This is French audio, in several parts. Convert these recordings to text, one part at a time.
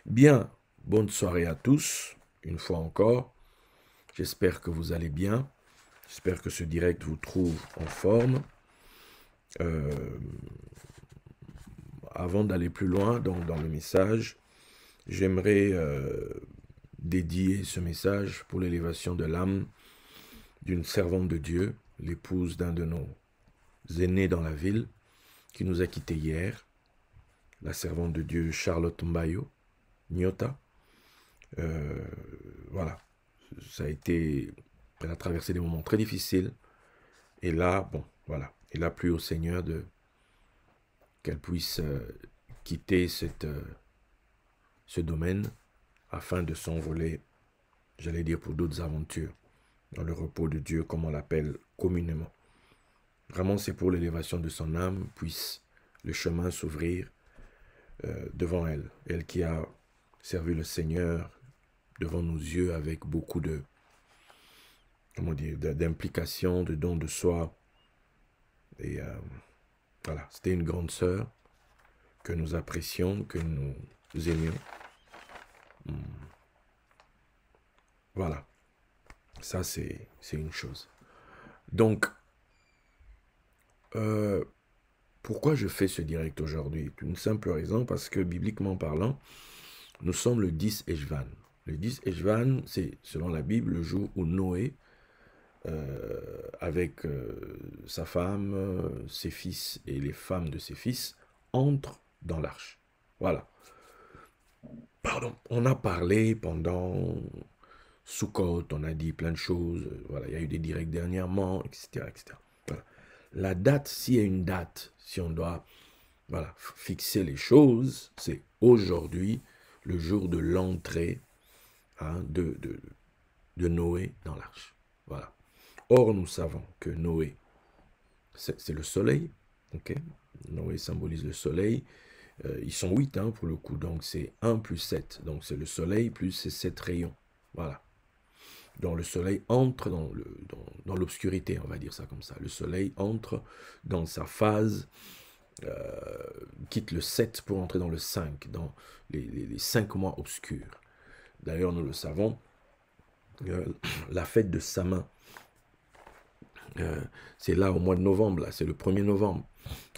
Bien, bonne soirée à tous, une fois encore. J'espère que vous allez bien. J'espère que ce direct vous trouve en forme. Euh, Avant d'aller plus loin, donc dans le message, j'aimerais dédier ce message pour l'élévation de l'âme d'une servante de Dieu, l'épouse d'un de nos aînés dans la ville, qui nous a quittés hier, la servante de Dieu Charlotte Mbayo, Nyota. Euh, voilà, ça a été, elle a traversé des moments très difficiles. Et là, bon, voilà, il a plu au Seigneur de qu'elle puisse quitter ce domaine afin de s'envoler, j'allais dire, pour d'autres aventures, dans le repos de Dieu, comme on l'appelle communément. Vraiment, c'est pour l'élévation de son âme, puisse le chemin s'ouvrir devant elle. Elle qui a servi le Seigneur devant nos yeux avec beaucoup de, comment dire, d'implication, de don de soi. Et voilà, c'était une grande sœur que nous apprécions, que nous aimions. Voilà, ça c'est une chose. Donc, euh, pourquoi je fais ce direct aujourd'hui? Une simple raison, parce que bibliquement parlant, nous sommes le 10 Eshvan. Le 10 Eshvan, c'est selon la Bible le jour où Noé, avec sa femme, ses fils et les femmes de ses fils, entrent dans l'arche. Voilà. Pardon. On a parlé pendant Sukkot, on a dit plein de choses. Voilà, il y a eu des directs dernièrement, etc., etc. Voilà. La date, s'il y a une date, si on doit, voilà, fixer les choses, c'est aujourd'hui, le jour de l'entrée, hein, de Noé dans l'arche. Voilà. Or, nous savons que Noé, c'est le soleil. Okay. Noé symbolise le soleil. Ils sont 8 hein, pour le coup, donc c'est 1 plus 7. Donc c'est le soleil plus ces 7 rayons. Voilà. Donc le soleil entre dans l'obscurité, on va dire ça comme ça. Le soleil entre dans sa phase, quitte le 7 pour entrer dans le 5, dans les 5 mois obscurs. D'ailleurs, nous le savons, la fête de Samin, c'est là au mois de novembre, là, c'est le 1er novembre,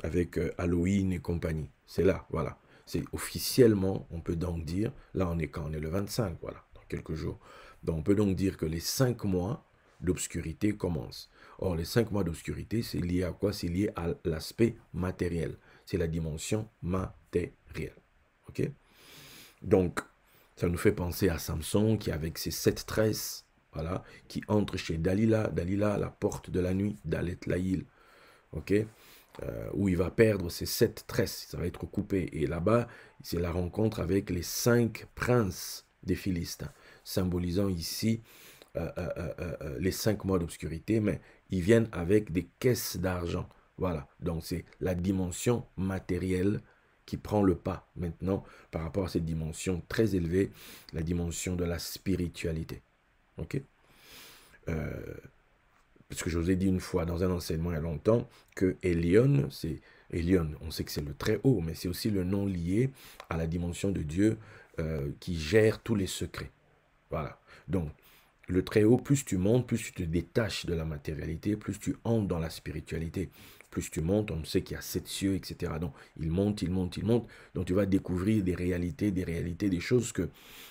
avec Halloween et compagnie. C'est là, voilà. C'est officiellement, on peut donc dire, là on est quand? On est le 25, voilà, dans quelques jours. Donc on peut donc dire que les 5 mois d'obscurité commencent. Or, les 5 mois d'obscurité, c'est lié à quoi? C'est lié à l'aspect matériel. C'est la dimension matérielle. Ok? Donc, ça nous fait penser à Samson qui, avec ses 7 tresses, voilà, qui entre chez Dalila, Dalila à la porte de la nuit, Dalet Laïl, ok, où il va perdre ses 7 tresses, ça va être coupé. Et là-bas, c'est la rencontre avec les 5 princes des Philistins, symbolisant ici les 5 mois d'obscurité, mais ils viennent avec des caisses d'argent. Voilà, donc c'est la dimension matérielle qui prend le pas maintenant par rapport à cette dimension très élevée, la dimension de la spiritualité. Ok, parce que je vous ai dit une fois dans un enseignement il y a longtemps que Elion, c'est Elion, on sait que c'est le très haut, mais c'est aussi le nom lié à la dimension de Dieu qui gère tous les secrets. Voilà. Donc, le très haut, plus tu montes, plus tu te détaches de la matérialité, plus tu entres dans la spiritualité. Plus tu montes, on sait qu'il y a 7 cieux, etc. Donc, il monte, il monte, il monte. Donc, tu vas découvrir des réalités, des choses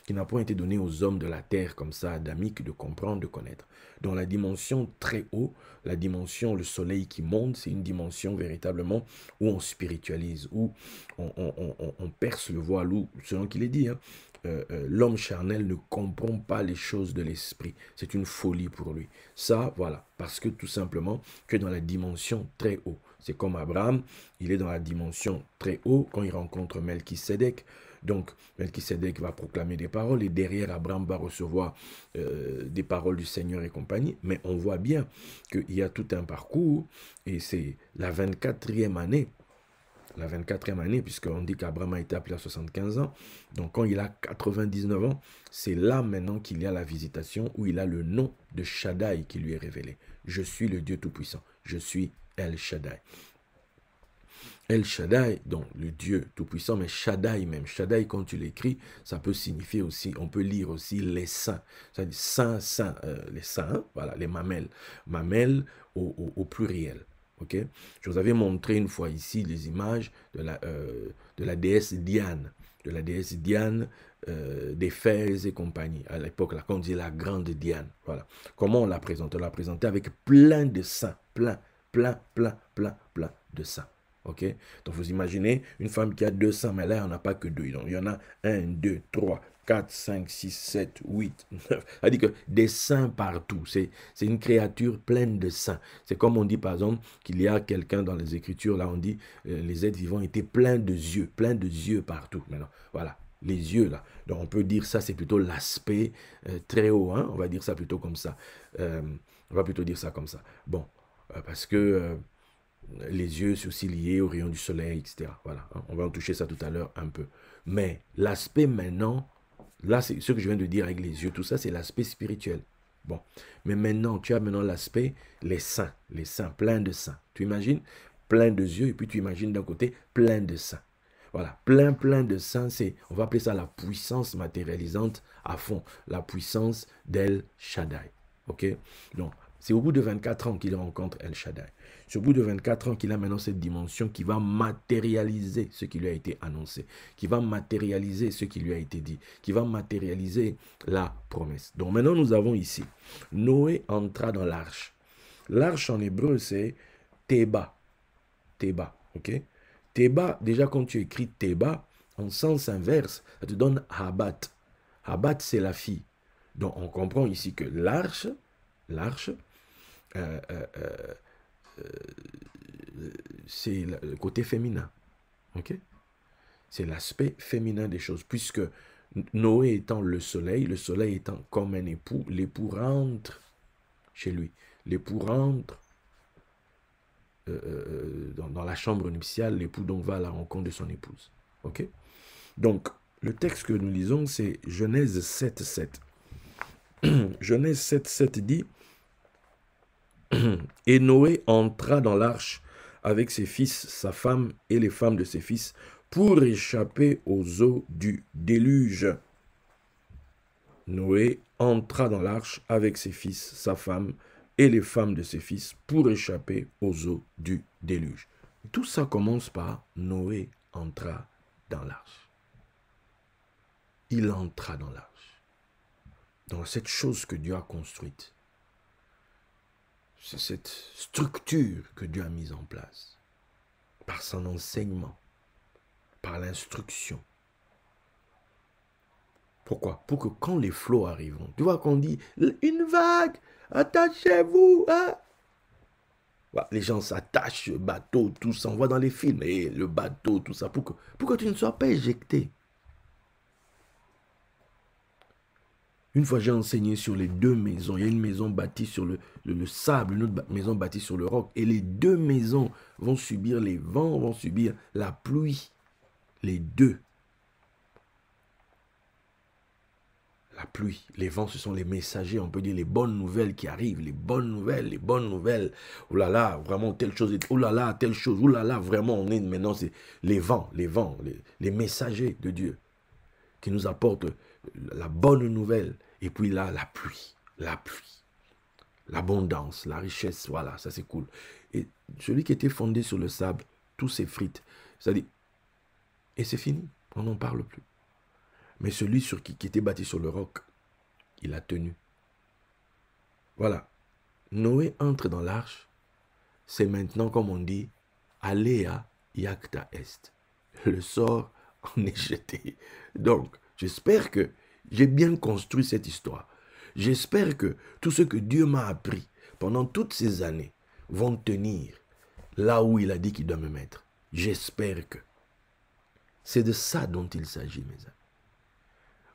qui n'ont pas été données aux hommes de la terre, comme ça, adamiques, de comprendre, de connaître. Dans la dimension très haut, la dimension, le soleil qui monte, c'est une dimension véritablement où on spiritualise, où on perce le voile, où, selon qu'il est dit, hein, l'homme charnel ne comprend pas les choses de l'esprit. C'est une folie pour lui. Ça, voilà, parce que tout simplement que dans la dimension très haut. C'est comme Abraham, il est dans la dimension très haut quand il rencontre Melchisédek. Donc, Melchisédek va proclamer des paroles et derrière, Abraham va recevoir des paroles du Seigneur et compagnie. Mais on voit bien qu'il y a tout un parcours et c'est la 24e année, la 24e année, puisqu'on dit qu'Abraham a été appelé à 75 ans. Donc quand il a 99 ans, c'est là maintenant qu'il y a la visitation où il a le nom de Shaddai qui lui est révélé. Je suis le Dieu Tout-Puissant. Je suis El Shaddai. El Shaddai, donc le Dieu Tout-Puissant, mais Shaddai même. Shaddai, quand tu l'écris, ça peut signifier aussi, on peut lire aussi les saints. C'est-à-dire saints, saints, les saints, hein, voilà, les mamelles. Mamelles au pluriel. Ok. Je vous avais montré une fois ici les images de la déesse Diane. De la déesse Diane, des fers et compagnie. À l'époque, là, quand on dit la grande Diane. Voilà. Comment on la présente? On l'a présentée avec plein de saints. Plein de saints. Ok? Donc vous imaginez une femme qui a 200, mais là, il n'y en a pas que deux. Donc il y en a 1, 2, 3, 4, 5, 6, 7, 8, 9. C'est-à-dire que des saints partout. C'est une créature pleine de saints. C'est comme on dit par exemple qu'il y a quelqu'un dans les Écritures, là on dit les êtres vivants étaient pleins de yeux partout. Maintenant, voilà. Les yeux là. Donc on peut dire ça, c'est plutôt l'aspect très haut. Hein? On va dire ça plutôt comme ça. On va plutôt dire ça comme ça. Bon, parce que les yeux, c'est aussi lié aux rayons du soleil, etc. Voilà, hein, on va en toucher ça tout à l'heure un peu. Mais l'aspect maintenant, là, c'est ce que je viens de dire avec les yeux, tout ça, c'est l'aspect spirituel. Bon, mais maintenant, tu as maintenant l'aspect, les saints, plein de saints. Tu imagines plein de yeux, et puis tu imagines d'un côté plein de saints. Voilà, plein de saints, on va appeler ça la puissance matérialisante à fond, la puissance d'El Shaddai. Ok? Donc, c'est au bout de 24 ans qu'il rencontre El Shaddai. C'est au bout de 24 ans qu'il a maintenant cette dimension qui va matérialiser ce qui lui a été annoncé, qui va matérialiser ce qui lui a été dit, qui va matérialiser la promesse. Donc maintenant, nous avons ici, Noé entra dans l'arche. L'arche en hébreu, c'est Théba. Théba, ok? Théba, déjà quand tu écris Théba, en sens inverse, ça te donne Habat. Habat, c'est la fille. Donc on comprend ici que l'arche, c'est le côté féminin. Ok? C'est l'aspect féminin des choses. Puisque Noé étant le soleil étant comme un époux, l'époux rentre chez lui. L'époux rentre dans la chambre nuptiale, l'époux donc va à la rencontre de son épouse. Ok? Donc, le texte que nous lisons, c'est Genèse 7, 7. Genèse 7, 7 dit « Et Noé entra dans l'arche avec ses fils, sa femme et les femmes de ses fils, pour échapper aux eaux du déluge. » Noé entra dans l'arche avec ses fils, sa femme et les femmes de ses fils pour échapper aux eaux du déluge. Tout ça commence par Noé entra dans l'arche. Il entra dans l'arche. Dans cette chose que Dieu a construite. C'est cette structure que Dieu a mise en place. Par son enseignement. Par l'instruction. Pourquoi? Pour que quand les flots arriveront, tu vois qu'on dit une vague, attachez-vous. Hein? Les gens s'attachent, le bateau, tout ça, on voit dans les films, et le bateau, tout ça, pour que tu ne sois pas éjecté. Une fois j'ai enseigné sur les deux maisons, il y a une maison bâtie sur le sable, une autre maison bâtie sur le roc, et les deux maisons vont subir les vents, vont subir la pluie, les deux. La pluie, les vents, ce sont les messagers, on peut dire les bonnes nouvelles qui arrivent, les bonnes nouvelles. Oh là là, vraiment telle chose, oh là là, telle chose, oh là là, vraiment, on est maintenant, c'est les vents, les messagers de Dieu qui nous apportent la bonne nouvelle. Et puis là, la pluie, l'abondance, la richesse, voilà, ça c'est cool. Et celui qui était fondé sur le sable, tout s'effrite. C'est-à-dire, et c'est fini, on n'en parle plus. Mais celui qui était bâti sur le roc, il a tenu. Voilà. Noé entre dans l'arche. C'est maintenant, comme on dit, Alea Iacta Est. Le sort en est jeté. Donc, j'espère que j'ai bien construit cette histoire. J'espère que tout ce que Dieu m'a appris pendant toutes ces années vont tenir là où il a dit qu'il doit me mettre. J'espère que. C'est de ça dont il s'agit, mes amis.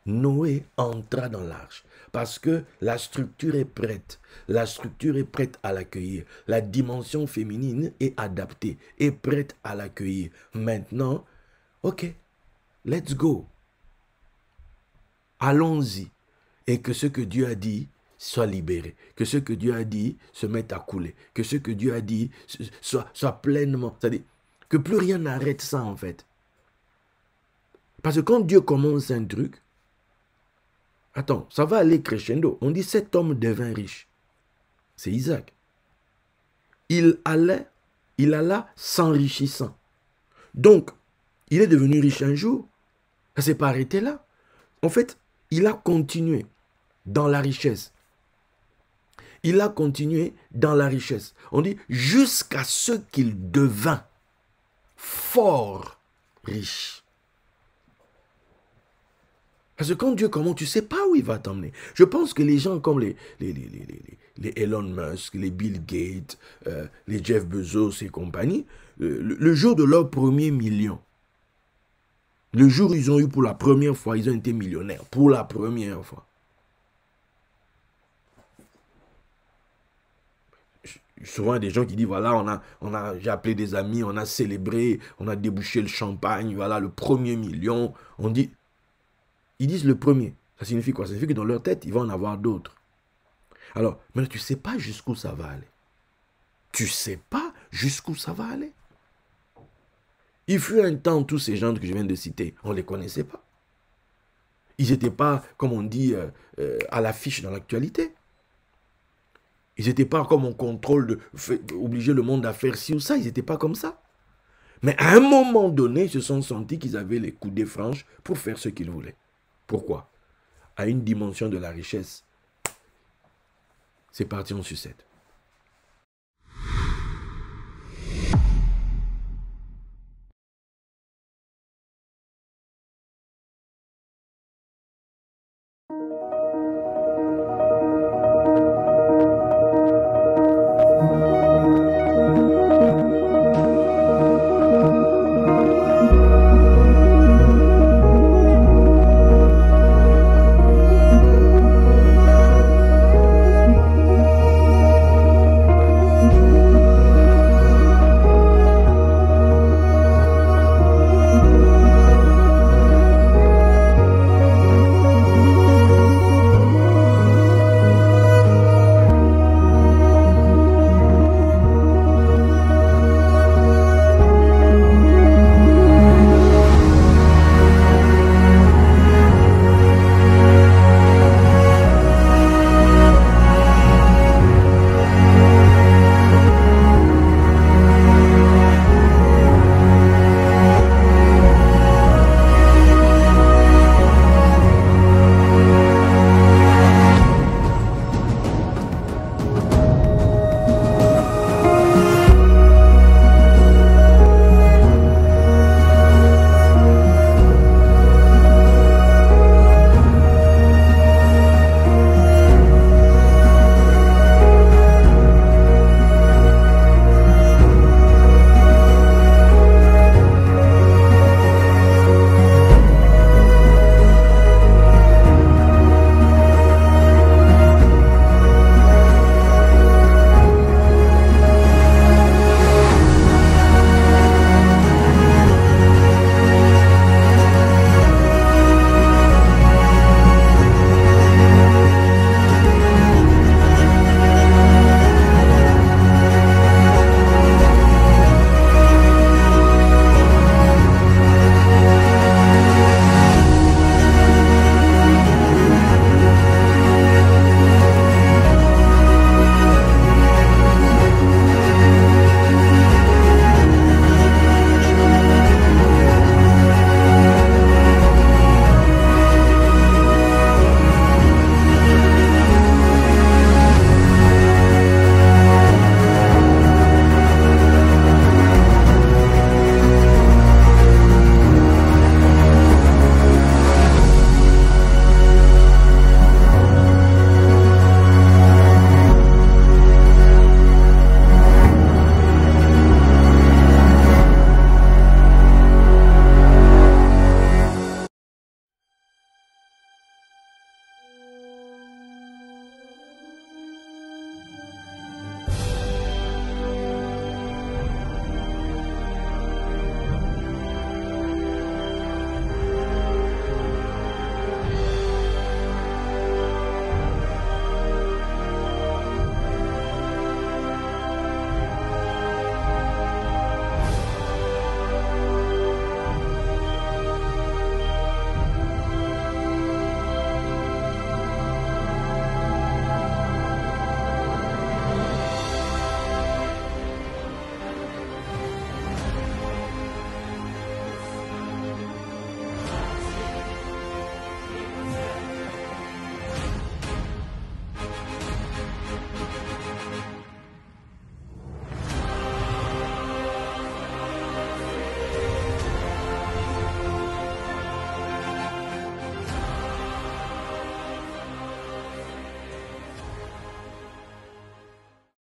Noé entra dans l'arche parce que la structure est prête. La structure est prête à l'accueillir. La dimension féminine est adaptée, est prête à l'accueillir. Maintenant, ok, let's go. Allons-y. Et que ce que Dieu a dit soit libéré. Que ce que Dieu a dit se mette à couler. Que ce que Dieu a dit soit pleinement. C'est-à-dire, que plus rien n'arrête ça en fait. Parce que quand Dieu commence un truc, attends, ça va aller crescendo. On dit cet homme devint riche. C'est Isaac. Il alla s'enrichissant. Donc, il est devenu riche un jour. Ça ne s'est pas arrêté là. En fait, il a continué dans la richesse. Il a continué dans la richesse. On dit jusqu'à ce qu'il devint fort riche. Parce que quand Dieu commence, tu ne sais pas où il va t'emmener. Je pense que les gens comme les Elon Musk, les Bill Gates, les Jeff Bezos et compagnie, le jour de leur premier million, le jour où ils ont eu pour la première fois, ils ont été millionnaires. Pour la première fois. Souvent, il y a des gens qui disent, voilà, j'ai appelé des amis, on a célébré, on a débouché le champagne, voilà, le premier million. On dit, ils disent le premier. Ça signifie quoi? Ça signifie que dans leur tête, ils vont en avoir d'autres. Alors, maintenant, tu ne sais pas jusqu'où ça va aller. Tu ne sais pas jusqu'où ça va aller. Il fut un temps, tous ces gens que je viens de citer, on ne les connaissait pas. Ils n'étaient pas, comme on dit, à l'affiche dans l'actualité. Ils n'étaient pas comme on contrôle, obliger le monde à faire ci ou ça. Ils n'étaient pas comme ça. Mais à un moment donné, ils se sont sentis qu'ils avaient les coudées franches pour faire ce qu'ils voulaient. Pourquoi? À une dimension de la richesse, c'est parti en sucette.